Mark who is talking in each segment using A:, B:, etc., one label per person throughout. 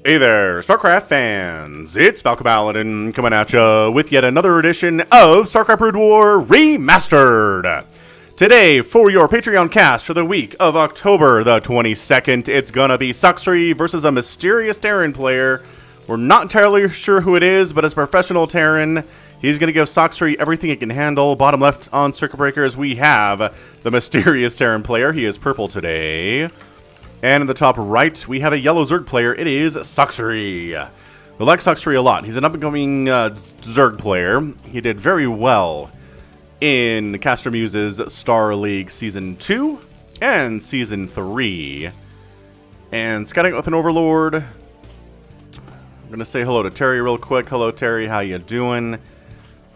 A: Hey there, StarCraft fans! It's Falcon Paladin coming at ya with yet another edition of StarCraft Brood War Remastered! Today, for your Patreon cast for the week of October the 22nd, it's gonna be Sacsri versus a mysterious Terran player. We're not entirely sure who it is, but as a professional Terran, he's gonna give Sacsri everything he can handle. Bottom left on Circuit Breakers, we have the mysterious Terran player. He is purple today. And in the top right, we have a yellow Zerg player. It is Sacsri. We like Sacsri a lot. He's an up-and-coming Zerg player. He did very well in Caster Muse's Star League Season 2 and Season 3. And scouting with an Overlord. I'm going to say hello to Terry real quick. Hello, Terry. How you doing?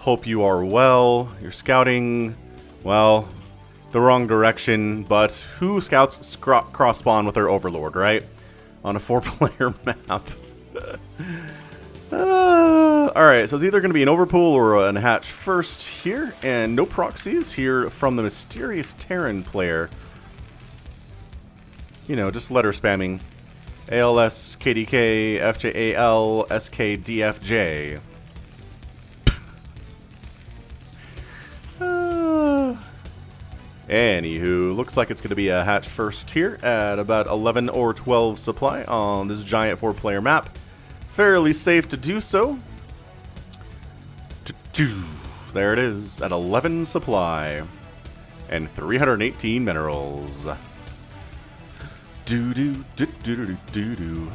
A: Hope you are well. You're scouting, well, the wrong direction, but who scouts cross-spawn with their Overlord, right? On a 4-player map. Alright, so it's either going to be an Overpool or an Hatch first here, and no proxies here from the mysterious Terran player. You know, just letter spamming. ALS, KDK, FJAL, SKDFJ. Anywho, looks like it's going to be a hatch first here at about 11 or 12 supply on this giant 4-player map. Fairly safe to do so. There it is at 11 supply and 318 minerals.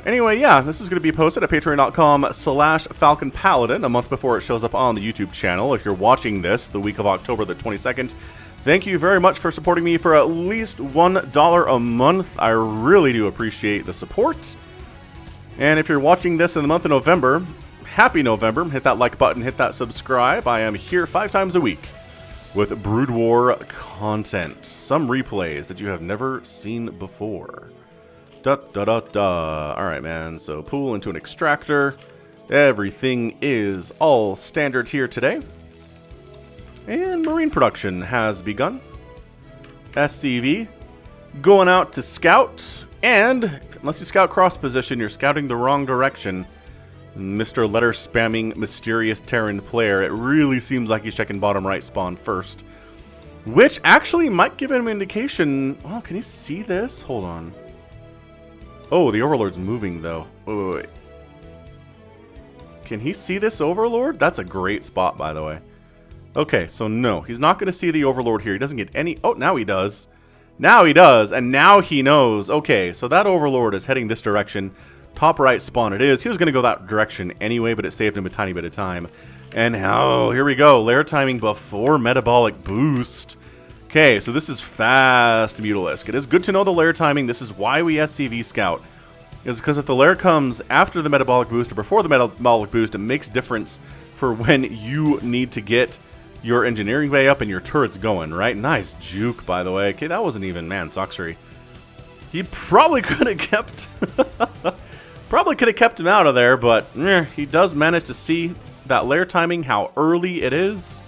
A: Anyway, yeah, this is going to be posted at patreon.com/Falcon Paladin a month before it shows up on the YouTube channel. If you're watching this the week of October the 22nd, thank you very much for supporting me for at least $1 a month. I really do appreciate the support. And if you're watching this in the month of November, happy November. Hit that like button, hit that subscribe. I am here 5 times a week with Brood War content. Some replays that you have never seen before. Alright, man. So pool into an extractor. Everything is all standard here today. And marine production has begun. SCV going out to scout, and unless you scout cross position, you're scouting the wrong direction. Mr. Letter spamming mysterious Terran player, it really seems like he's checking bottom right spawn first, which actually might give him an indication. Oh, can he see this? Hold on. Oh, the Overlord's moving though. Wait. Can he see this Overlord? That's a great spot, by the way. Okay, so no, he's not going to see the Overlord here. He doesn't get any... Oh, now he does. Now he does, and now he knows. Okay, so that Overlord is heading this direction. Top right spawn it is. He was going to go that direction anyway, but it saved him a tiny bit of time. And oh, here we go. Lair timing before metabolic boost. Okay, so this is fast Mutalisk. It is good to know the lair timing. This is why we SCV scout. Is because if the lair comes after the metabolic boost or before the metabolic boost, it makes difference for when you need to get your engineering bay up and your turrets going, right? Nice juke, by the way. Okay, that wasn't even, man, Sacsri. He probably could have kept... probably could have kept him out of there, but he does manage to see that lair timing, how early it is.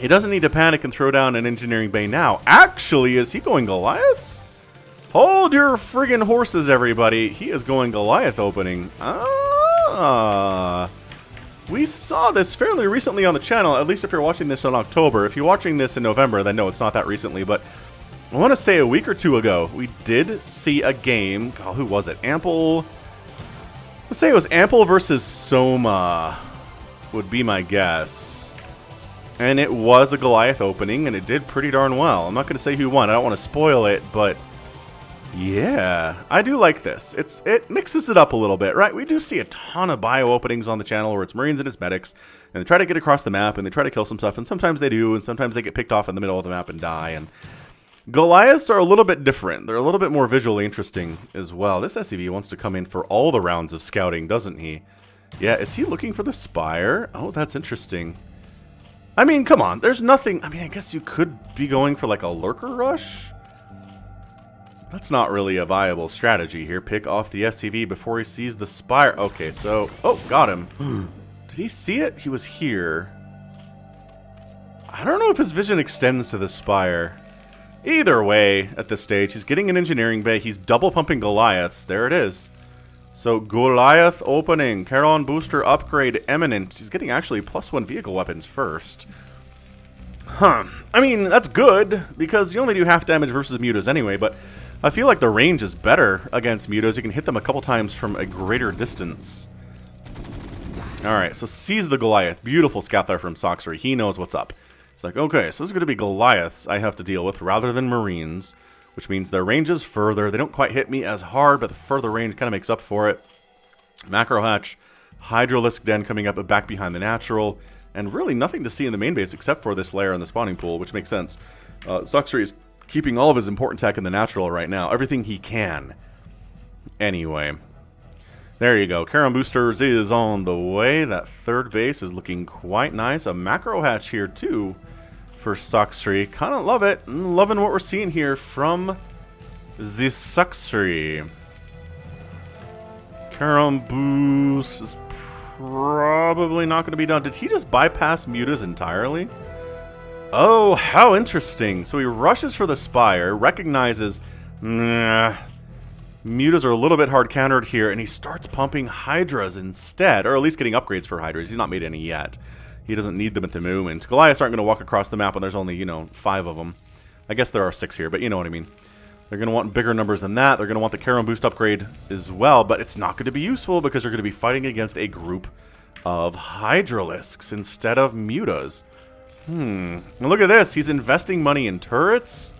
A: He doesn't need to panic and throw down an engineering bay now. Actually, is he going Goliaths? Hold your friggin' horses, everybody. He is going Goliath opening. We saw this fairly recently on the channel, at least if you're watching this in October. If you're watching this in November, then no, it's not that recently, but I want to say a week or two ago, we did see a game. God, who was it? Ample. Let's say it was Ample versus Soma, would be my guess. And it was a Goliath opening, and it did pretty darn well. I'm not going to say who won. I don't want to spoil it, but yeah, I do like this. It mixes it up a little bit, right? We do see a ton of bio openings on the channel where it's Marines and it's medics, and they try to get across the map, and they try to kill some stuff, and sometimes they do, and sometimes they get picked off in the middle of the map and die, and Goliaths are a little bit different. They're a little bit more visually interesting as well. This SCV wants to come in for all the rounds of scouting, doesn't he? Yeah, is he looking for the Spire? Oh, that's interesting. I mean, come on. There's nothing... I mean, I guess you could be going for like a Lurker Rush. That's not really a viable strategy here. Pick off the SCV before he sees the Spire. Okay, so... Oh, got him. Did he see it? He was here. I don't know if his vision extends to the Spire. Either way, at this stage, he's getting an engineering bay. He's double pumping Goliaths. There it is. So Goliath opening, Terran booster upgrade imminent. He's getting actually +1 vehicle weapons first. Huh. I mean, that's good, because you only do half damage versus mutas anyway, but I feel like the range is better against mutas. You can hit them a couple times from a greater distance. Alright, so seize the Goliath. Beautiful scout there from Sacsri. He knows what's up. It's like, okay, so this is going to be Goliaths I have to deal with rather than Marines, which means their range is further. They don't quite hit me as hard, but the further range kind of makes up for it. Macro hatch, Hydralisk Den coming up back behind the natural, and really nothing to see in the main base except for this lair in the spawning pool, which makes sense. Sacsri is keeping all of his important tech in the natural right now. Everything he can. Anyway. There you go. Terran boosters is on the way. That third base is looking quite nice. A macro hatch here too for Sacsri. Kind of love it. Loving what we're seeing here from the Sacsri. Terran boost is probably not going to be done. Did he just bypass mutas entirely? Oh, how interesting. So he rushes for the Spire, recognizes, nah, mutas are a little bit hard countered here, and he starts pumping Hydras instead, or at least getting upgrades for Hydras. He's not made any yet. He doesn't need them at the moment. Goliaths aren't going to walk across the map when there's only, 5 of them. I guess there are 6 here, but you know what I mean. They're going to want bigger numbers than that. They're going to want the Terran boost upgrade as well, but it's not going to be useful because they're going to be fighting against a group of Hydralisks instead of mutas. And look at this. He's investing money in turrets.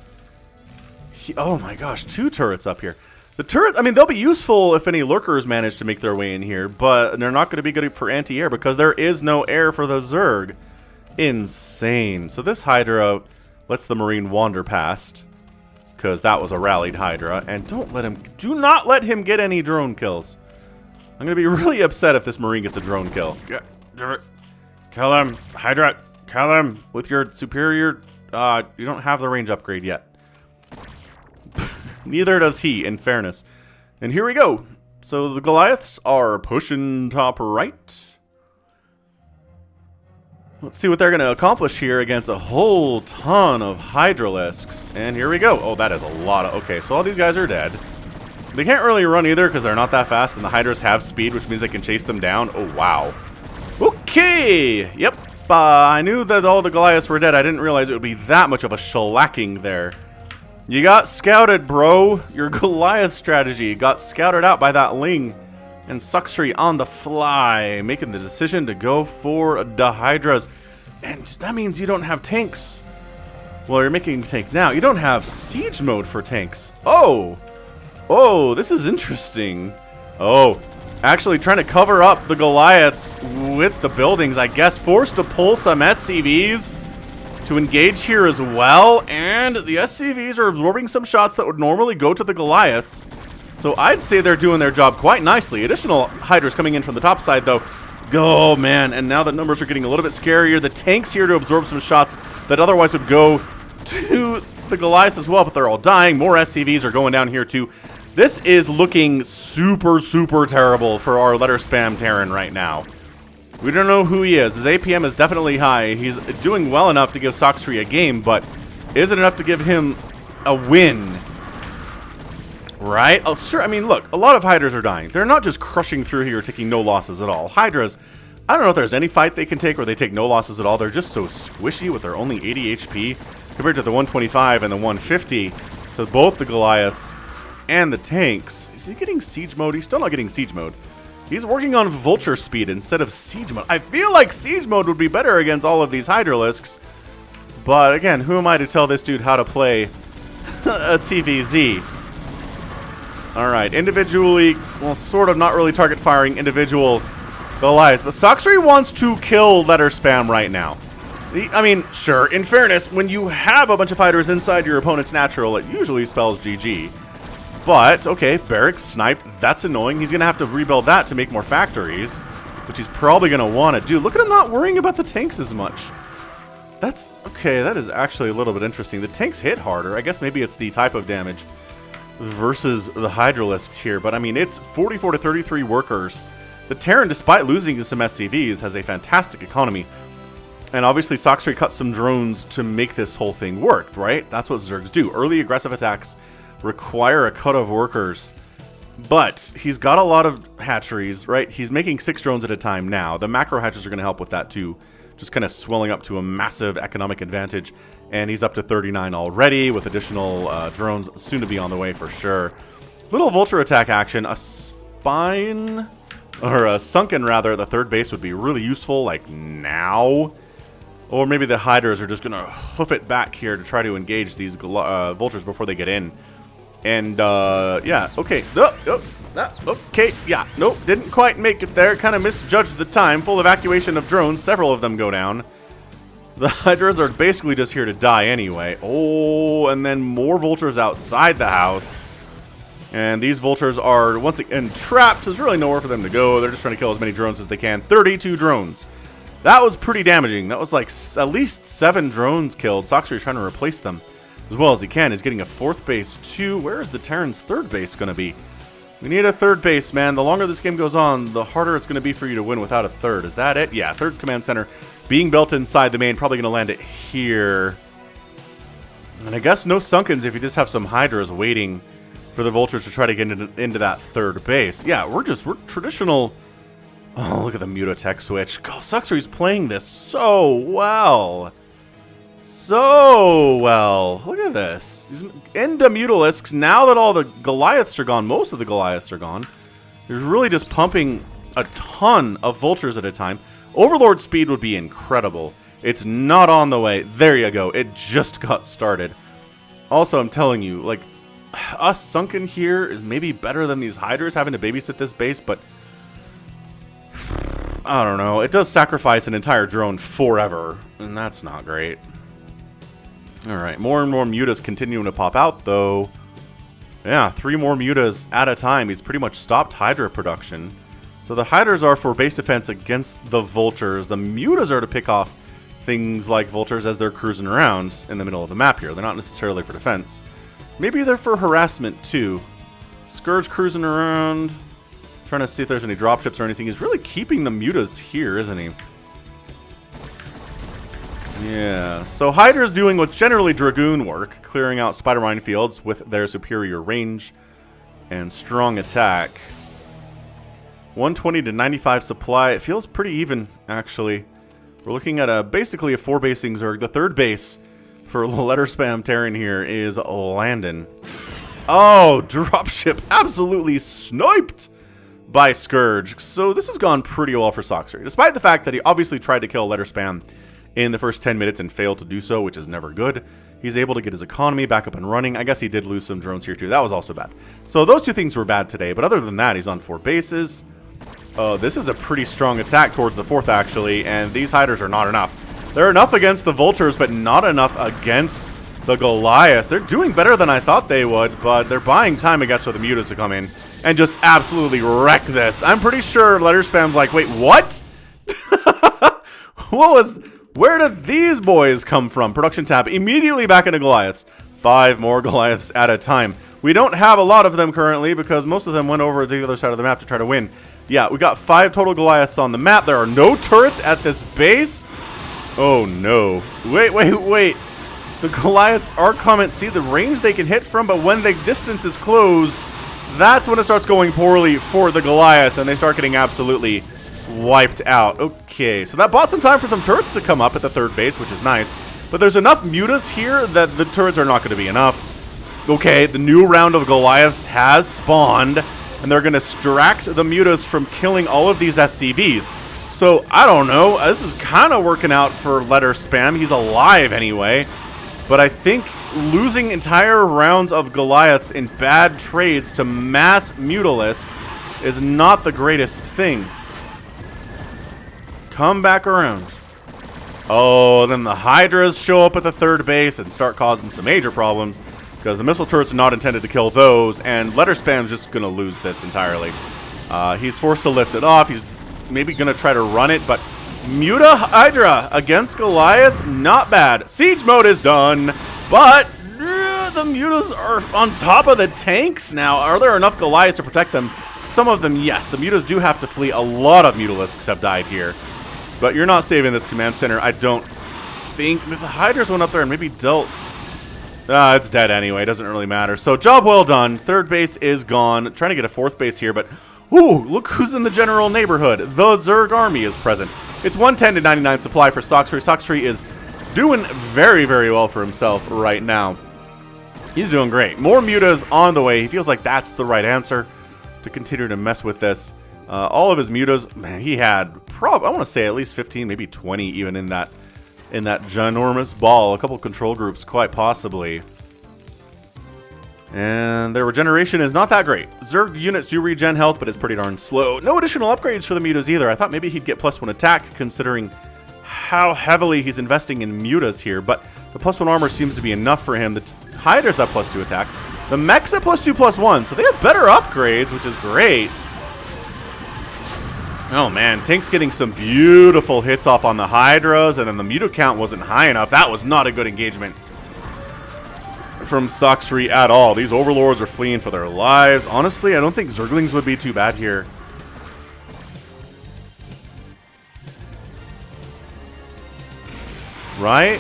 A: Oh my gosh, 2 turrets up here. The turret, I mean, they'll be useful if any lurkers manage to make their way in here, but they're not going to be good for anti-air because there is no air for the Zerg. Insane. So this Hydra lets the Marine wander past, because that was a rallied Hydra, and do not let him get any drone kills. I'm going to be really upset if this Marine gets a drone kill. Kill him, Hydra, kill him with your superior, you don't have the range upgrade yet. Neither does he, in fairness. And here we go. So the Goliaths are pushing top right. Let's see what they're going to accomplish here against a whole ton of Hydralisks. And here we go. Oh, that is a lot of... Okay, so all these guys are dead. They can't really run either because they're not that fast, and the Hydras have speed, which means they can chase them down. Oh, wow. Okay. Yep. I knew that all the Goliaths were dead. I didn't realize it would be that much of a shellacking there. You got scouted, bro. Your Goliath strategy got scouted out by that Ling. And Sacsri on the fly, making the decision to go for the Hydras. And that means you don't have tanks. Well, you're making a tank now. You don't have siege mode for tanks. Oh. Oh, this is interesting. Oh, actually trying to cover up the Goliaths with the buildings, I guess. Forced to pull some SCVs to engage here as well, and the SCVs are absorbing some shots that would normally go to the Goliaths, so I'd say they're doing their job quite nicely. Additional Hydras coming in from the top side, though. Oh, man, and now the numbers are getting a little bit scarier. The tank's here to absorb some shots that otherwise would go to the Goliaths as well, but they're all dying. More SCVs are going down here, too. This is looking super, super terrible for our letter spam Terran right now. We don't know who he is. His APM is definitely high. He's doing well enough to give Sacsri a game, but is it enough to give him a win? Right? Oh, sure. I mean, look, a lot of Hydras are dying. They're not just crushing through here, taking no losses at all. Hydras, I don't know if there's any fight they can take where they take no losses at all. They're just so squishy with their only 80 HP compared to the 125 and the 150 to both the Goliaths and the tanks. Is he getting siege mode? He's still not getting siege mode. He's working on vulture speed instead of siege mode. I feel like siege mode would be better against all of these Hydralisks. But again, who am I to tell this dude how to play a TVZ? Alright, individually, well, sort of not really target firing individual Goliaths. But Sacsri wants to kill letter spam right now. I mean, sure, in fairness, when you have a bunch of fighters inside your opponent's natural, it usually spells GG. But, okay, barracks sniped. That's annoying. He's going to have to rebuild that to make more factories, which he's probably going to want to do. Look at him not worrying about the tanks as much. That's, okay, that is actually a little bit interesting. The tanks hit harder. I guess maybe it's the type of damage versus the Hydralisks here. But, I mean, it's 44 to 33 workers. The Terran, despite losing some SCVs, has a fantastic economy. And obviously, Sacsri cut some drones to make this whole thing work, right? That's what Zergs do. Early aggressive attacks require a cut of workers. But he's got a lot of hatcheries, right? He's making 6 drones at a time now. The macro hatches are going to help with that too. Just kind of swelling up to a massive economic advantage. And he's up to 39 already with additional drones soon to be on the way for sure. Little vulture attack action. A spine, or a sunken rather, at the third base would be really useful, like now. Or maybe the hydras are just going to hoof it back here to try to engage these vultures before they get in. And, yeah, okay. Okay, yeah, nope, didn't quite make it there. Kind of misjudged the time. Full evacuation of drones. Several of them go down. The hydras are basically just here to die anyway. Oh, and then more vultures outside the house. And these vultures are, once again, trapped. There's really nowhere for them to go. They're just trying to kill as many drones as they can. 32 drones. That was pretty damaging. That was like at least 7 drones killed. Sacsri is trying to replace them as well as he can. He's getting a 4th base too. Where is the Terran's 3rd base going to be? We need a 3rd base, man. The longer this game goes on, the harder it's going to be for you to win without a 3rd. Is that it? Yeah, 3rd command center being built inside the main. Probably going to land it here. And I guess no sunkens if you just have some hydras waiting for the vultures to try to get into that 3rd base. Yeah, we're traditional. Oh, look at the Mutatech switch. God, Sacsri's playing this so well. So well. Look at this. He's into Mutalisks. Now that all the Goliaths are gone, most of the Goliaths are gone. He's really just pumping a ton of vultures at a time. Overlord speed would be incredible. It's not on the way. There you go. It just got started. Also, I'm telling you, like, us sunken here is maybe better than these hydras having to babysit this base, but I don't know. It does sacrifice an entire drone forever, and that's not great. Alright, more and more mutas continuing to pop out, though. Yeah, 3 more mutas at a time. He's pretty much stopped hydra production. So the hydras are for base defense against the vultures. The mutas are to pick off things like vultures as they're cruising around in the middle of the map here. They're not necessarily for defense. Maybe they're for harassment, too. Scourge cruising around, trying to see if there's any dropships or anything. He's really keeping the mutas here, isn't he? Yeah, so Hydra's doing what's generally Dragoon work, clearing out spider mine fields with their superior range and strong attack. 120 to 95 supply. It feels pretty even, actually. We're looking at basically a 4-basing Zerg. The 3rd base for letter spam Terran here is Landon. Oh, dropship absolutely sniped by Scourge. So this has gone pretty well for Sacsri, despite the fact that he obviously tried to kill letter spam in the first 10 minutes and failed to do so, which is never good. He's able to get his economy back up and running. I guess he did lose some drones here too. That was also bad. So those 2 things were bad today, but other than that, he's on 4 bases. This is a pretty strong attack towards the 4th, actually, and these hydras are not enough. They're enough against the vultures, but not enough against the Goliath. They're doing better than I thought they would, but they're buying time, I guess, for the mutas to come in and just absolutely wreck this. I'm pretty sure letter spam's like, wait, what? Where did these boys come from? Production tab, immediately back into Goliaths. 5 more Goliaths at a time. We don't have a lot of them currently because most of them went over to the other side of the map to try to win. Yeah, we got 5 total Goliaths on the map. There are no turrets at this base. Oh no. Wait. The Goliaths are coming. See the range they can hit from, but when the distance is closed, that's when it starts going poorly for the Goliaths and they start getting absolutely wiped out. Okay, so that bought some time for some turrets to come up at the 3rd base, which is nice. But there's enough mutas here that the turrets are not going to be enough. Okay, the new round of Goliaths has spawned, and they're going to distract the mutas from killing all of these SCVs. So, I don't know. This is kind of working out for letter spam. He's alive anyway. But I think losing entire rounds of Goliaths in bad trades to mass Mutalisk is not the greatest thing. Come back around. Oh, then the Hydras show up at the 3rd base and start causing some major problems because the missile turrets are not intended to kill those, and letter spam's just going to lose this entirely. He's forced to lift it off. He's maybe going to try to run it, but Muta Hydra against Goliath, not bad. Siege mode is done, but the Mutas are on top of the tanks now. Are there enough Goliaths to protect them? Some of them, yes. The Mutas do have to flee. A lot of Mutalisks have died here. But you're not saving this command center, I don't think. The Hydras went up there and maybe dealt It's dead anyway. It doesn't really matter. So, job well done. Third base is gone. Trying to get a fourth base here, but... Ooh, look who's in the general neighborhood. The Zerg army is present. It's 110 to 99 supply for Sacsri. Sacsri is doing very, very well for himself right now. He's doing great. More mutas on the way. He feels like that's the right answer to continue to mess with this. All of his mutas, man, he had I want to say at least 15, maybe 20 even in that ginormous ball. A couple control groups, quite possibly. And their regeneration is not that great. Zerg units do regen health, but it's pretty darn slow. No additional upgrades for the mutas either. I thought maybe he'd get +1 attack, considering how heavily he's investing in mutas here. But the +1 armor seems to be enough for him. The Hydras have +2 attack. The mechs at +2/+1, so they have better upgrades, which is great. Oh man, Tank's getting some beautiful hits off on the Hydras, and then the muta count wasn't high enough. That was not a good engagement from Sacsri at all. These overlords are fleeing for their lives. Honestly, I don't think Zerglings would be too bad here. Right?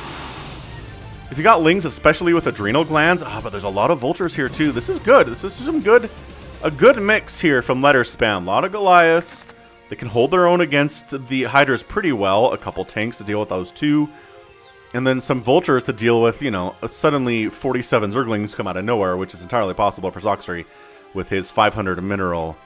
A: If you got Lings, especially with adrenal glands, but there's a lot of vultures here too. This is good. This is a good mix here from letter spam. A lot of Goliaths. They can hold their own against the Hydras pretty well. A couple tanks to deal with those two. And then some vultures to deal with, you know, suddenly 47 Zerglings come out of nowhere, which is entirely possible for Sacsri with his 500 mineral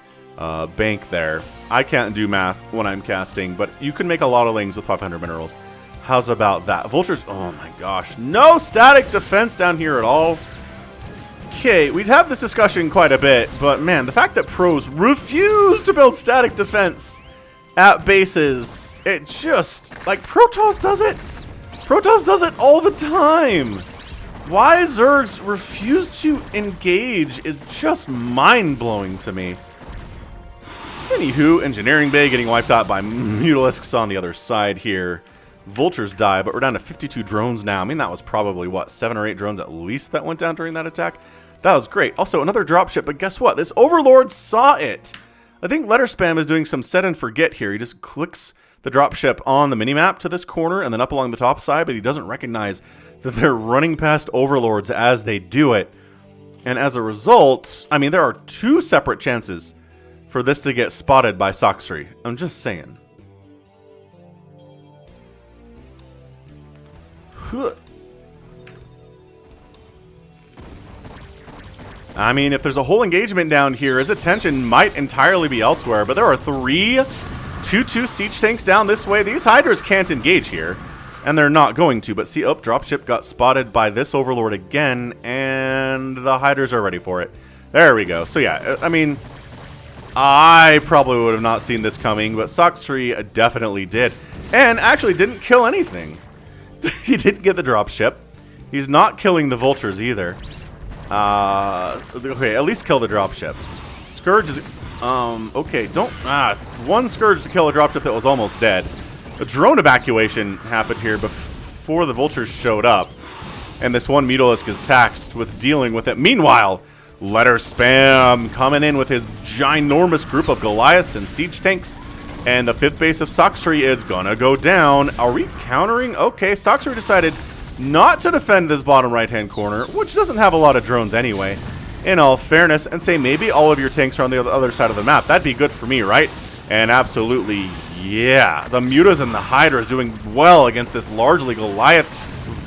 A: bank there. I can't do math when I'm casting, but you can make a lot of Lings with 500 minerals. How's about that? Vultures, oh my gosh. No static defense down here at all. Okay, we'd have this discussion quite a bit, but man, the fact that pros refuse to build static defense at bases, it just, like, Protoss does it. Protoss does it all the time. Why Zergs refuse to engage is just mind-blowing to me. Anywho, Engineering Bay getting wiped out by Mutalisks on the other side here. Vultures die, but we're down to 52 drones now. I mean, that was probably, what, 7 or 8 drones at least that went down during that attack? That was great. Also, another dropship, but guess what? This Overlord saw it. I think letter spam is doing some set and forget here. He just clicks the dropship on the minimap to this corner and then up along the top side, but he doesn't recognize that they're running past Overlords as they do it. And as a result, I mean, there are 2 separate chances for this to get spotted by Sacsri. I'm just saying. I mean, if there's a whole engagement down here, his attention might entirely be elsewhere, but there are 3 2/2 siege tanks down this way. These Hydras can't engage here, and they're not going to. But see, dropship got spotted by this Overlord again, and the Hydras are ready for it. There we go. So yeah, I mean, I probably would have not seen this coming, but Sacsri definitely did, and actually didn't kill anything. He didn't get the dropship. He's not killing the vultures either. Okay, at least kill the dropship. Scourge is... okay, don't... one Scourge to kill a dropship that was almost dead. A drone evacuation happened here before the vultures showed up. And this one Mutalisk is taxed with dealing with it. Meanwhile, letter spam coming in with his ginormous group of Goliaths and siege tanks. And the 5th base of Sacsri is gonna go down. Are we countering? Okay, Sacsri decided not to defend this bottom right-hand corner, which doesn't have a lot of drones anyway, in all fairness, and say maybe all of your tanks are on the other side of the map. That'd be good for me, right? And absolutely, yeah. The Mutas and the Hydra is doing well against this largely Goliath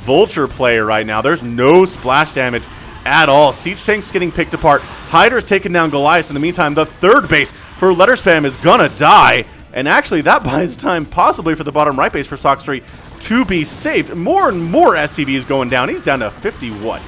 A: Vulture play right now. There's no splash damage at all. Siege tanks getting picked apart. Hydra's taking down Goliath. In the meantime, the 3rd base for letter spam is gonna die. And actually, that buys time possibly for the bottom right base for Sacsri to be saved. More and more SCVs going down. He's down to 50 what?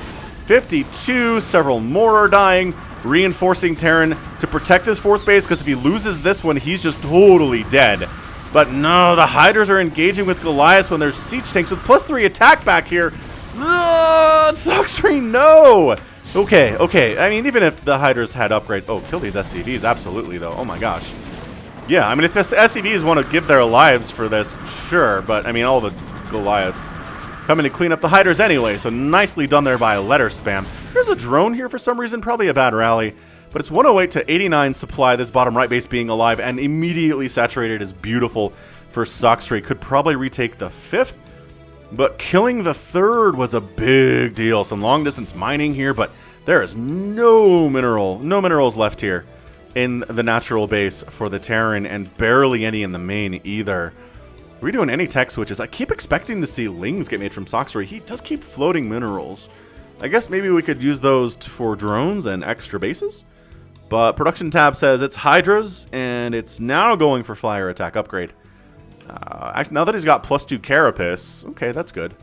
A: 52. Several more are dying. Reinforcing Terran to protect his 4th base, because if he loses this one, he's just totally dead. But no, the Hydras are engaging with Goliath when there's siege tanks with +3 attack back here. Sacsri, no! Okay, okay. I mean, even if the Hydras had upgrade... Oh, kill these SCVs, absolutely, though. Oh my gosh. Yeah, I mean, if the SCVs want to give their lives for this, sure. But, I mean, all the Goliaths coming to clean up the Hydras anyway. So, nicely done there by letter spam. There's a drone here for some reason. Probably a bad rally. But it's 108 to 89 supply. This bottom right base being alive and immediately saturated is beautiful for Sacsri. Could probably retake the 5th. But killing the third was a big deal. Some long distance mining here, but there is no minerals left here in the natural base for the Terran, and barely any in the main either. Are we doing any tech switches? I keep expecting to see lings get made from Sacsri. He does keep floating minerals. I guess maybe we could use those for drones and extra bases. But production tab says it's Hydras, and it's now going for flyer attack upgrade. Now that he's got +2 Carapace, okay, that's good.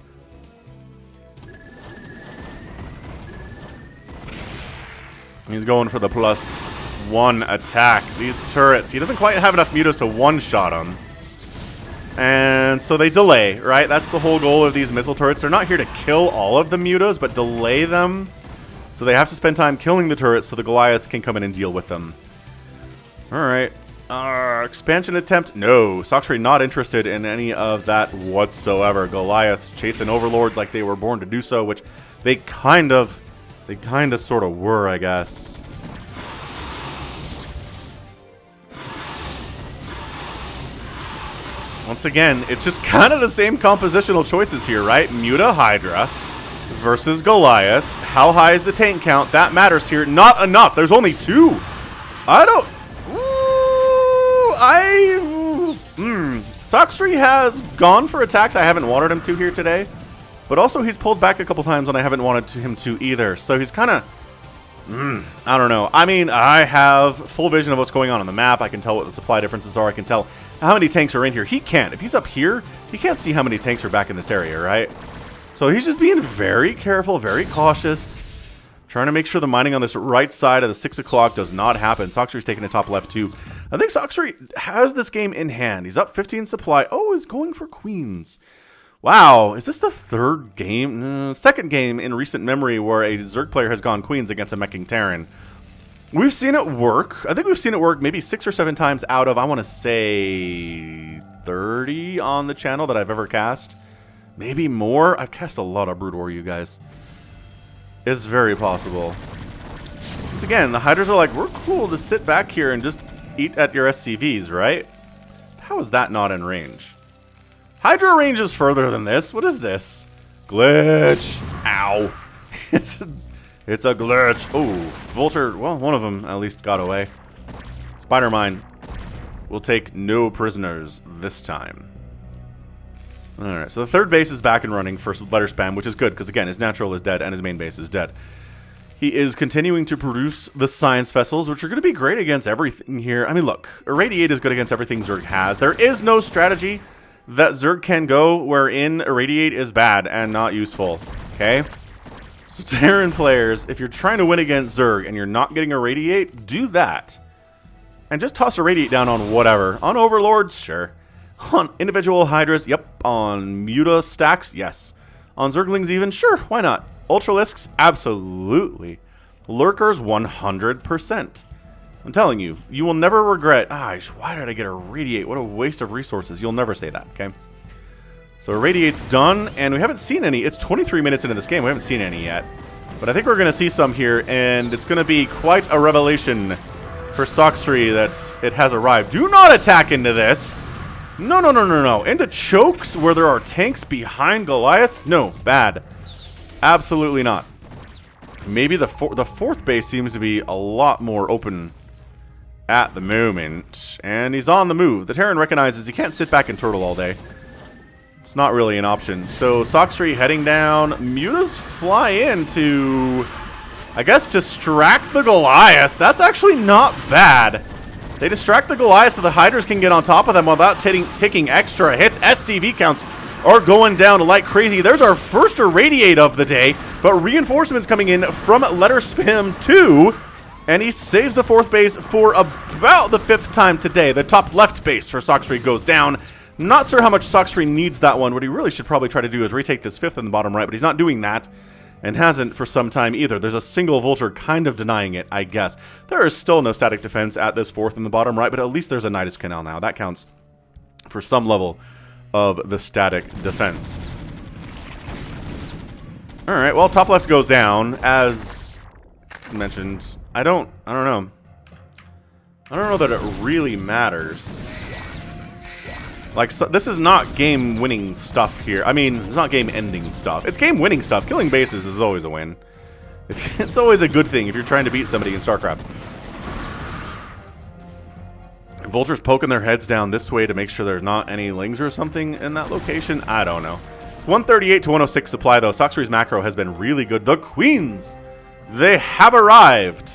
A: He's going for the +1 attack. These turrets, he doesn't quite have enough mutas to one-shot them. And so they delay, right? That's the whole goal of these missile turrets. They're not here to kill all of the mutas, but delay them. So they have to spend time killing the turrets so the Goliath can come in and deal with them. Alright. Expansion attempt? No. Sacsri not interested in any of that whatsoever. Goliath's chasing Overlord like they were born to do so, which they kind of sort of were, I guess. Once again, it's just kind of the same compositional choices here, right? Muta Hydra versus Goliaths. How high is the tank count? That matters here. Not enough. There's only 2. I don't... Sacsri has gone for attacks I haven't wanted him to here today. But also he's pulled back a couple times when I haven't wanted him to either. So he's kind of... I don't know. I mean, I have full vision of what's going on the map. I can tell what the supply differences are. I can tell how many tanks are in here. He can't. If he's up here, he can't see how many tanks are back in this area, right? So he's just being very careful, very cautious. Trying to make sure the mining on this right side of the 6 o'clock does not happen. Sacsri's taking the top left too. I think Sacsri has this game in hand. He's up 15 supply. Oh, he's going for queens. Wow, is this the third game? Second game in recent memory where a Zerg player has gone queens against a meching Terran. We've seen it work. I think we've seen it work maybe 6 or 7 times out of, I want to say, 30 on the channel that I've ever cast. Maybe more. I've cast a lot of Brood War, you guys. It's very possible. Once again, the Hydras are like, we're cool to sit back here and just eat at your SCVs, right? How is that not in range? Hydra range is further than this. What is this? Glitch. Ow. It's a glitch. Oh, Vulture. Well, one of them at least got away. Spider Mine will take no prisoners this time. Alright, so the third base is back and running for letter spam, which is good, because again, his natural is dead and his main base is dead. He is continuing to produce the science vessels, which are going to be great against everything here. I mean, look, Irradiate is good against everything Zerg has. There is no strategy that Zerg can go wherein Irradiate is bad and not useful, okay? So Terran players, if you're trying to win against Zerg and you're not getting Irradiate, do that. And just toss Irradiate down on whatever. On Overlords, sure. On individual Hydras, yep. On Muta stacks, yes. On Zerglings even, sure, why not? Ultralisks, absolutely. Lurkers, 100%. I'm telling you, you will never regret, why did I get Irradiate? What a waste of resources. You'll never say that, okay? So Irradiate's done, and we haven't seen any. It's 23 minutes into this game. We haven't seen any yet. But I think we're going to see some here, and it's going to be quite a revelation for Sacsri that it has arrived. Do not attack into this. No, no, no, no, no. Into chokes where there are tanks behind Goliaths? No, bad. Absolutely not. Maybe the fourth base seems to be a lot more open at the moment. And he's on the move. The Terran recognizes he can't sit back and turtle all day. It's not really an option. So Sacsri heading down. Mutas fly in to, I guess, distract the Goliath. That's actually not bad. They distract the Goliath so the Hydras can get on top of them without taking extra hits. SCV counts are going down like crazy. There's our first Irradiate of the day, but reinforcements coming in from Letter Spam 2, and he saves the fourth base for about the 5th time today. The top left base for Sacsri goes down. Not sure how much Sacsri needs that one. What he really should probably try to do is retake this 5th in the bottom right, but he's not doing that. And hasn't for some time either. There's a single Vulture kind of denying it, I guess. There is still no static defense at this 4th in the bottom right, but at least there's a Nidus Canal now. That counts for some level of the static defense. Alright, well, top left goes down. As mentioned, I don't know. I don't know that it really matters. Like, so, this is not game-winning stuff here. I mean, it's not game-ending stuff. It's game-winning stuff. Killing bases is always a win. It's always a good thing if you're trying to beat somebody in StarCraft. Vultures poking their heads down this way to make sure there's not any lings or something in that location. I don't know. It's 138 to 106 supply, though. Sacsri's macro has been really good. The Queens, they have arrived.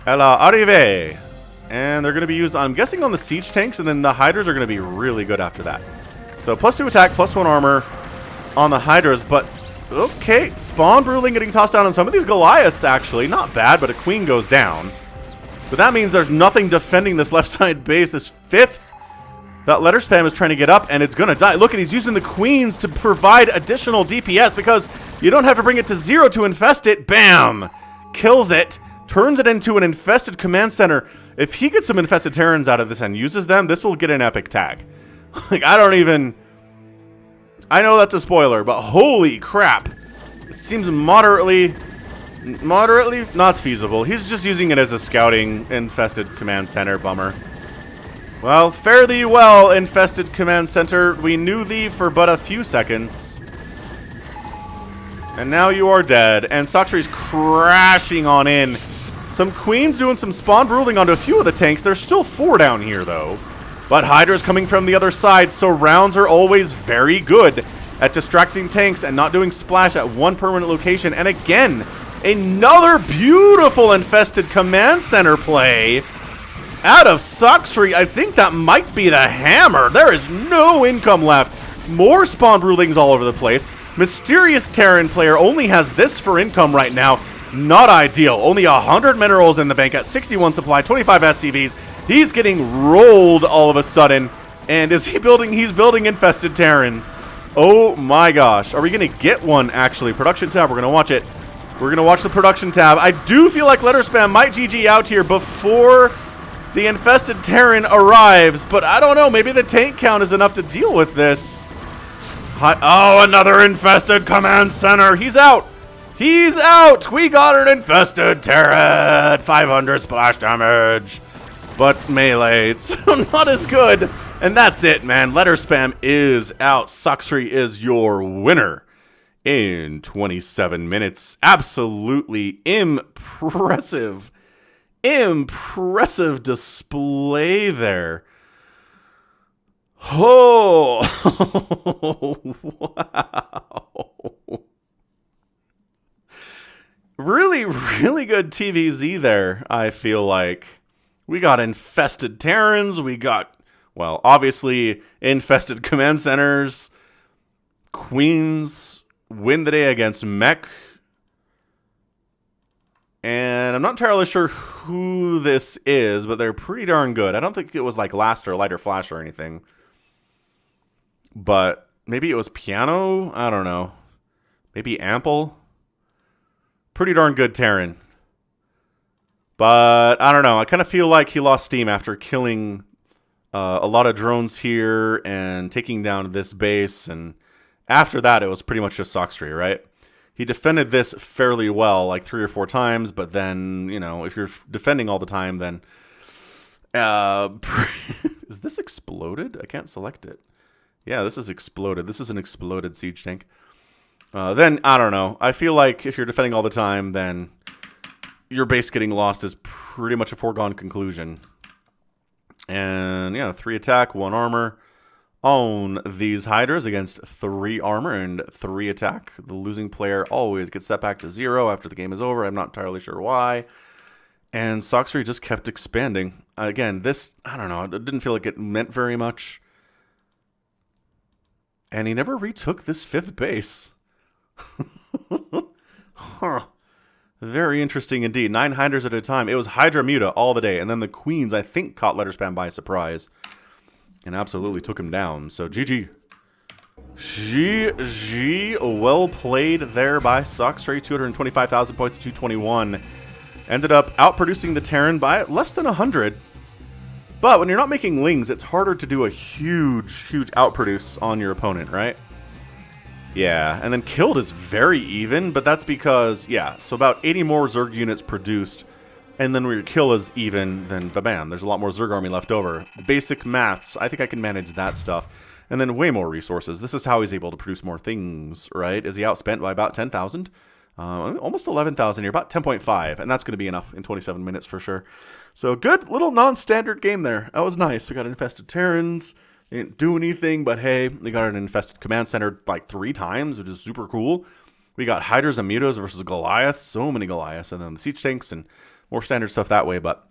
A: Elle arrive. And they're going to be used, I'm guessing, on the siege tanks, and then the Hydras are going to be really good after that. So +2 attack, +1 armor on the Hydras, but okay. Spawn Broodling getting tossed down on some of these Goliaths, actually. Not bad, but a Queen goes down. But that means there's nothing defending this left side base. This 5th, that letter spam is trying to get up, and it's going to die. Look, and he's using the Queens to provide additional DPS because you don't have to bring it to 0 to infest it. Bam! Kills it. Turns it into an infested command center. If he gets some infested Terrans out of this and uses them, this will get an epic tag. Like, I don't even... I know that's a spoiler, but holy crap. It seems moderately not feasible. He's just using it as a scouting infested command center. Bummer. Well, fare thee well, infested command center. We knew thee for but a few seconds. And now you are dead. And Sacsri's crashing on in. Some Queens doing some spawn brooding onto a few of the tanks. There's still 4 down here, though. But Hydra's coming from the other side, so rounds are always very good at distracting tanks and not doing splash at one permanent location. And again, another beautiful infested command center play out of Sacsri. I think that might be the hammer. There is no income left. More spawn broodlings all over the place. Mysterious Terran player only has this for income right now. Not ideal. Only 100 minerals in the bank at 61 supply, 25 SCVs. He's getting rolled all of a sudden. And is he building? He's building infested Terrans. Oh my gosh. Are we going to get one, actually? Production tab. We're going to watch it. We're going to watch the production tab. I do feel like letter spam might GG out here before the infested Terran arrives. But I don't know. Maybe the tank count is enough to deal with this. Oh, another infested command center. He's out. He's out! We got an infested Terran! 500 splash damage. But melee, it's not as good. And that's it, man. Letter spam is out. Sacsri is your winner in 27 minutes. Absolutely impressive. Impressive display there. Oh! Wow. Really, really good TVZ there, I feel like. We got infested Terrans, we got, well, obviously, infested command centers. Queens win the day against Mech. And I'm not entirely sure who this is, but they're pretty darn good. I don't think it was like Last or Light or Flash or anything. But maybe it was Piano? I don't know. Maybe Ample? Pretty darn good Terran. But I don't know. I kind of feel like he lost steam after killing a lot of drones here and taking down this base. And after that, it was pretty much just Sacsri, right? He defended this fairly well, like 3 or 4 times. But then, you know, if you're defending all the time, then... is this exploded? I can't select it. Yeah, this is exploded. This is an exploded siege tank. Then, I don't know. I feel like if you're defending all the time, then your base getting lost is pretty much a foregone conclusion. And, yeah, 3 attack, 1 armor on these Hydras against 3 armor and 3 attack. The losing player always gets set back to 0 after the game is over. I'm not entirely sure why. And Sacsri just kept expanding. Again, this, I don't know, it didn't feel like it meant very much. And he never retook this 5th base. Huh. Very interesting indeed. 9 Hydras at a time. It was Hydra Muta all the day. And then the Queens, I think, caught letter spam by surprise. And absolutely took him down. So GG. GG. Well played there by Sacsri. 225,000 points to 221. Ended up outproducing the Terran by less than 100. But when you're not making lings, it's harder to do a huge, huge outproduce on your opponent, right? Yeah, and then killed is very even, but that's because, yeah, so about 80 more Zerg units produced and then where your kill is even, then bam, there's a lot more Zerg army left over. Basic maths, I think I can manage that stuff. And then way more resources. This is how he's able to produce more things, right? Is he outspent by about 10,000? Almost 11,000 here, about 10.5, and that's going to be enough in 27 minutes for sure. So good little non-standard game there. That was nice. We got infested Terrans. They didn't do anything, but hey, we got an infested command center like 3 times, which is super cool. We got Hydras and Mutos versus Goliaths. So many Goliaths, and then the siege tanks and more standard stuff that way, but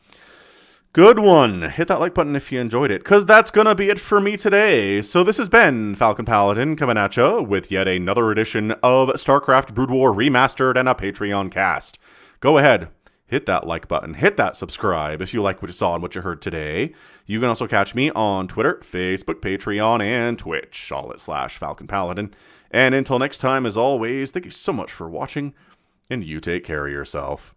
A: good one. Hit that like button if you enjoyed it, because that's going to be it for me today. So this has been Falcon Paladin coming at you with yet another edition of StarCraft Brood War Remastered and a Patreon cast. Go ahead, hit that like button, hit that subscribe if you like what you saw and what you heard today. You can also catch me on Twitter, Facebook, Patreon, and Twitch, all at /Falcon Paladin. And until next time, as always, thank you so much for watching, and you take care of yourself.